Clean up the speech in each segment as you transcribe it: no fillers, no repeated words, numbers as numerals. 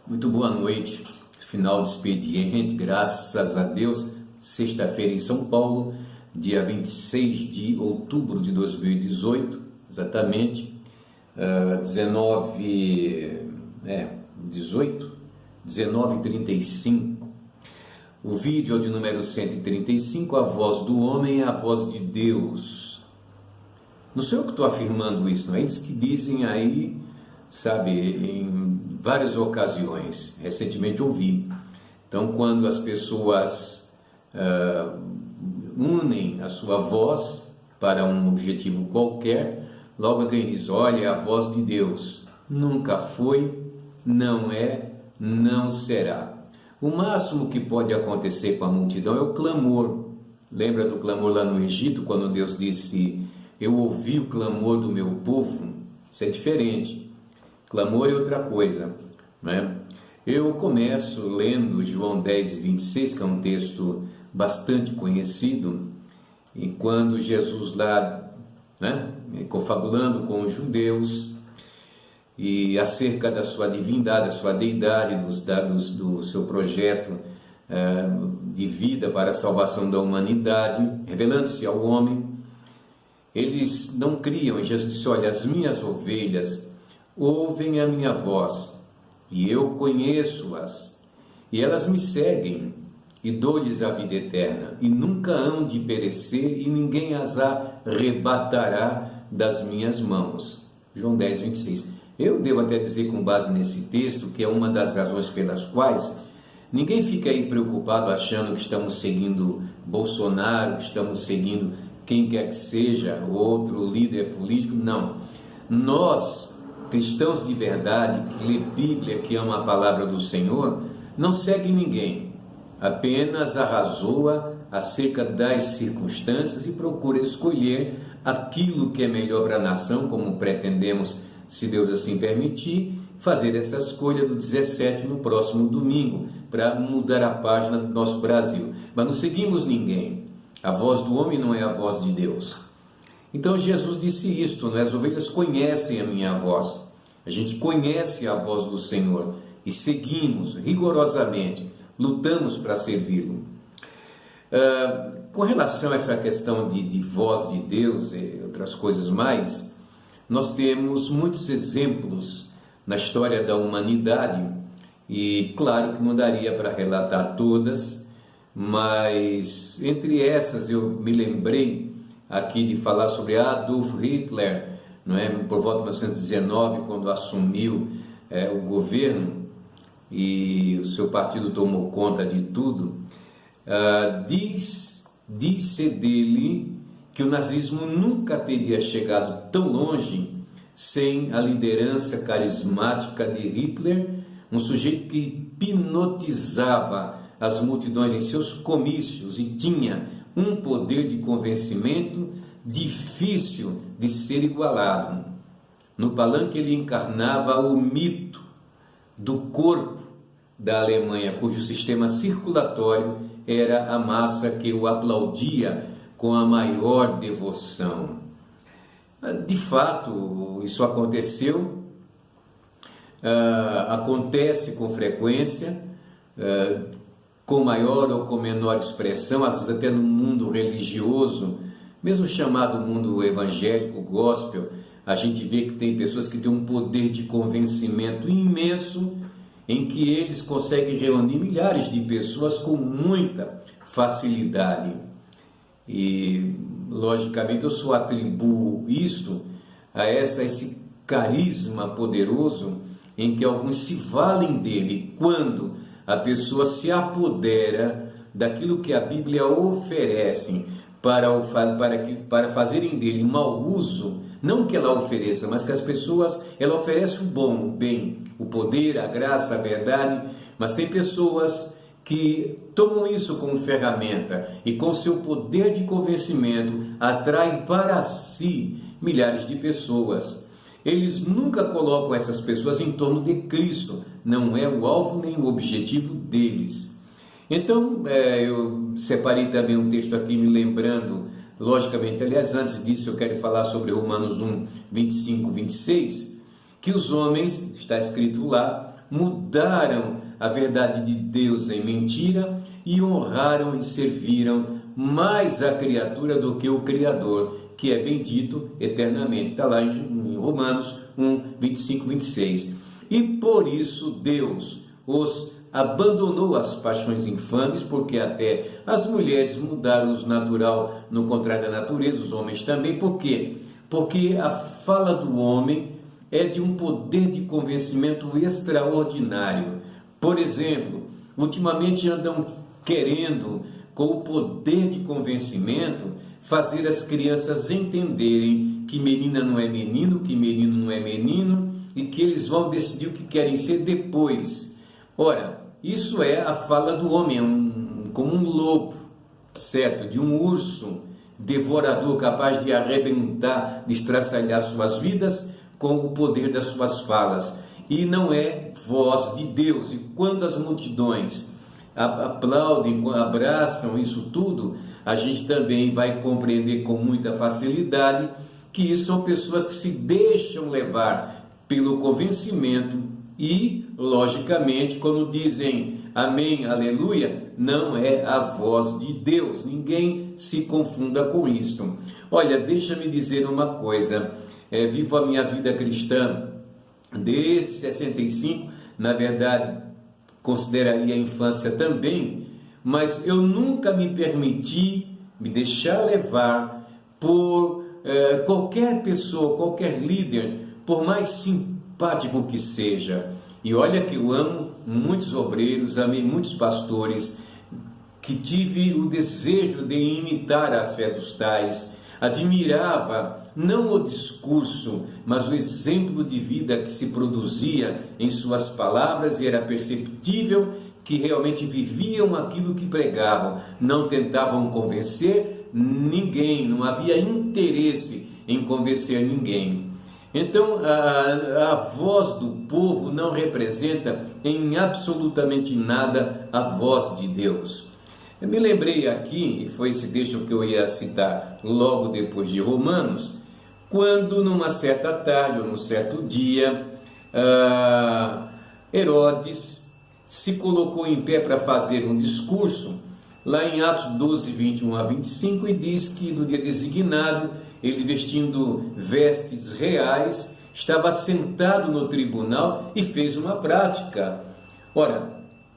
Muito boa noite, final de expediente, graças a Deus, sexta-feira em São Paulo, dia 26 de outubro de 2018, exatamente, 19h35. O vídeo é de número 135, a voz do homem é a voz de Deus. Não sou eu que estou afirmando isso, não é? Eles que dizem aí, sabe, em várias ocasiões, recentemente ouvi. Então, quando as pessoas unem a sua voz para um objetivo qualquer, logo alguém diz, olha, é a voz de Deus. Nunca foi, não é, não será. O máximo que pode acontecer com a multidão é o clamor. Lembra do clamor lá no Egito, quando Deus disse, eu ouvi o clamor do meu povo? Isso é diferente. Clamor é outra coisa, né? Eu começo lendo João 10:26, que é um texto bastante conhecido, e quando Jesus lá, né, confabulando com os judeus, e acerca da sua divindade, da sua deidade, dos dados do seu projeto de vida para a salvação da humanidade, revelando-se ao homem, eles não criam, e Jesus disse, olha, as minhas ovelhas ouvem a minha voz, e eu conheço-as, e elas me seguem, e dou-lhes a vida eterna, e nunca hão de perecer, e ninguém as arrebatará das minhas mãos. João 10:26. Eu devo até dizer, com base nesse texto, que é uma das razões pelas quais ninguém fica aí preocupado achando que estamos seguindo Bolsonaro, que estamos seguindo quem quer que seja, outro líder político. Não. Nós, cristãos de verdade, que lê Bíblia, que ama a palavra do Senhor, não segue ninguém, apenas arrazoa acerca das circunstâncias e procura escolher aquilo que é melhor para a nação, como pretendemos, se Deus assim permitir, fazer essa escolha do 17 no próximo domingo, para mudar a página do nosso Brasil. Mas não seguimos ninguém. A voz do homem não é a voz de Deus. Então Jesus disse isto, né? As ovelhas conhecem a minha voz. A gente conhece a voz do Senhor e seguimos rigorosamente, lutamos para servi-lo. Com relação a essa questão de voz de Deus e outras coisas mais, nós temos muitos exemplos na história da humanidade e claro que não daria para relatar todas, mas entre essas eu me lembrei aqui de falar sobre Adolf Hitler, não é? Por volta de 1919, quando assumiu o governo e o seu partido tomou conta de tudo, disse dele que o nazismo nunca teria chegado tão longe sem a liderança carismática de Hitler, um sujeito que hipnotizava as multidões em seus comícios e tinha um poder de convencimento difícil de ser igualado. No palanque ele encarnava o mito do corpo da Alemanha, cujo sistema circulatório era a massa que o aplaudia com a maior devoção. De fato, isso aconteceu, acontece com frequência, com maior ou com menor expressão, às vezes até no mundo religioso, mesmo chamado mundo evangélico, gospel, a gente vê que tem pessoas que têm um poder de convencimento imenso, em que eles conseguem reunir milhares de pessoas com muita facilidade. E, logicamente, eu só atribuo isto a esse carisma poderoso em que alguns se valem dele quando a pessoa se apodera daquilo que a Bíblia oferece para fazerem dele mau uso, não que ela ofereça, mas que as pessoas, ela oferece o bom, o bem, o poder, a graça, a verdade, mas tem pessoas que tomam isso como ferramenta e com seu poder de convencimento atraem para si milhares de pessoas. Eles nunca colocam essas pessoas em torno de Cristo, não é o alvo nem o objetivo deles. Então, eu separei também um texto aqui me lembrando, logicamente, aliás, antes disso eu quero falar sobre Romanos 1, 25, 26, que os homens, está escrito lá, mudaram a verdade de Deus em mentira e honraram e serviram mais a criatura do que o Criador, que é bendito eternamente. Está lá em Romanos 1, 25, 26. E por isso Deus os abandonou as paixões infames, porque até as mulheres mudaram o natural no contrário da natureza, os homens também. Por quê? Porque a fala do homem é de um poder de convencimento extraordinário. Por exemplo, ultimamente andam querendo, com o poder de convencimento, fazer as crianças entenderem que menina não é menino, que menino não é menino, e que eles vão decidir o que querem ser depois. Ora, isso é a fala do homem, como um lobo, certo? De um urso devorador capaz de arrebentar, de estraçalhar suas vidas com o poder das suas falas. E não é voz de Deus. E quando as multidões aplaudem, abraçam isso tudo, a gente também vai compreender com muita facilidade que isso são pessoas que se deixam levar pelo convencimento e, logicamente, quando dizem amém, aleluia, não é a voz de Deus. Ninguém se confunda com isto. Olha, deixa-me dizer uma coisa. Vivo a minha vida cristã desde 65, na verdade, consideraria a infância também, mas eu nunca me permiti me deixar levar por qualquer pessoa, qualquer líder, por mais simpático que seja. E olha que eu amo muitos obreiros, amei muitos pastores, que tive o desejo de imitar a fé dos tais, admirava não o discurso, mas o exemplo de vida que se produzia em suas palavras, e era perceptível que realmente viviam aquilo que pregavam, não tentavam convencer ninguém, não havia interesse em convencer ninguém. Então, a voz do povo não representa em absolutamente nada a voz de Deus. Eu me lembrei aqui, e foi esse texto que eu ia citar logo depois de Romanos, quando numa certa tarde ou num certo dia, Herodes se colocou em pé para fazer um discurso, lá em Atos 12, 21 a 25, e diz que no dia designado, ele vestindo vestes reais, estava sentado no tribunal e fez uma prática. Ora,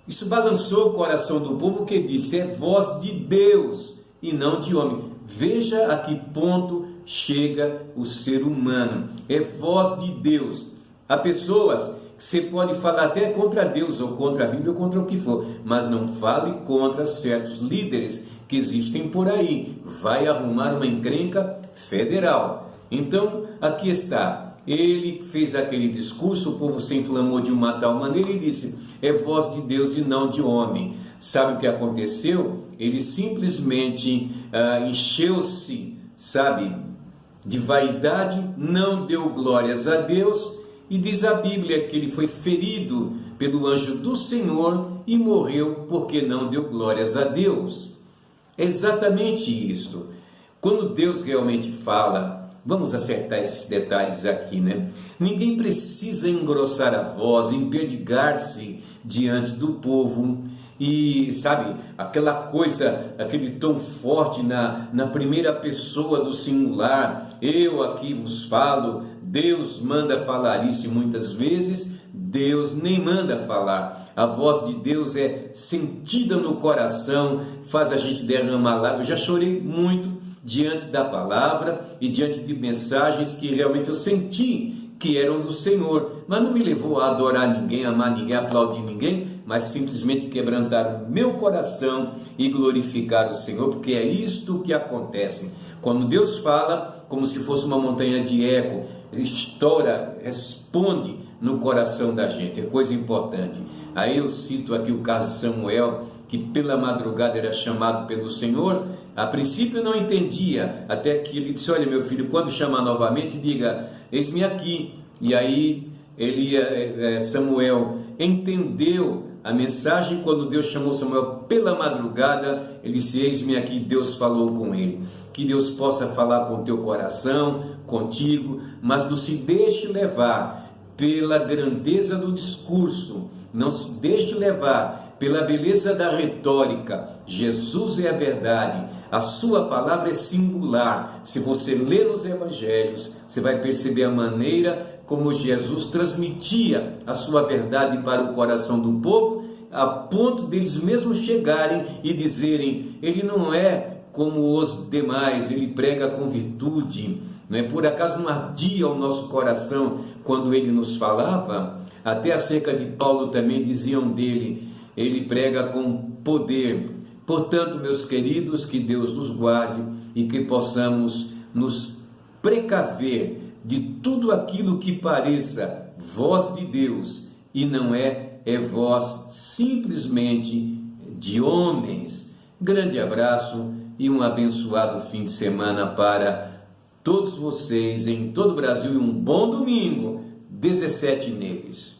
isso balançou o coração do povo, que disse: é voz de Deus e não de homem. Veja a que ponto chega o ser humano. É voz de Deus. Há pessoas que você pode falar até contra Deus, ou contra a Bíblia, ou contra o que for, mas não fale contra certos líderes que existem por aí. Vai arrumar uma encrenca federal. Então, aqui está. Ele fez aquele discurso, o povo se inflamou de uma tal maneira e disse: é voz de Deus e não de homem. Sabe o que aconteceu? Ele simplesmente encheu-se, de vaidade, não deu glórias a Deus, e diz a Bíblia que ele foi ferido pelo anjo do Senhor e morreu porque não deu glórias a Deus. É exatamente isto. Quando Deus realmente fala, vamos acertar esses detalhes aqui, né? Ninguém precisa engrossar a voz, emperdigar-se diante do povo e, aquela coisa, aquele tom forte na primeira pessoa do singular. Eu aqui vos falo, Deus manda falar isso, e muitas vezes Deus nem manda falar. A voz de Deus é sentida no coração, faz a gente derramar lágrimas. Eu já chorei muito diante da palavra e diante de mensagens que realmente eu senti que eram do Senhor, mas não me levou a adorar ninguém, amar ninguém, aplaudir ninguém, mas simplesmente quebrantar o meu coração e glorificar o Senhor, porque é isto que acontece. Quando Deus fala, como se fosse uma montanha de eco, estoura, responde no coração da gente, é coisa importante. Aí eu cito aqui o caso de Samuel, que pela madrugada era chamado pelo Senhor. A princípio não entendia, até que ele disse: olha, meu filho, quando chamar novamente, diga: eis-me aqui. E aí Samuel entendeu a mensagem. Quando Deus chamou Samuel pela madrugada, ele disse: eis-me aqui. Deus falou com ele. Que Deus possa falar com o teu coração, contigo, mas não se deixe levar pela grandeza do discurso, não se deixe levar pela beleza da retórica. Jesus é a verdade, a sua palavra é singular. Se você ler os evangelhos, você vai perceber a maneira como Jesus transmitia a sua verdade para o coração do povo, a ponto deles mesmos chegarem e dizerem: ele não é como os demais, ele prega com virtude. Não é? Por acaso não ardia o nosso coração quando ele nos falava? Até acerca de Paulo também diziam dele: ele prega com poder. Portanto, meus queridos, que Deus nos guarde e que possamos nos precaver de tudo aquilo que pareça voz de Deus e não é voz simplesmente de homens. Grande abraço e um abençoado fim de semana para todos vocês em todo o Brasil e um bom domingo, 17 neles.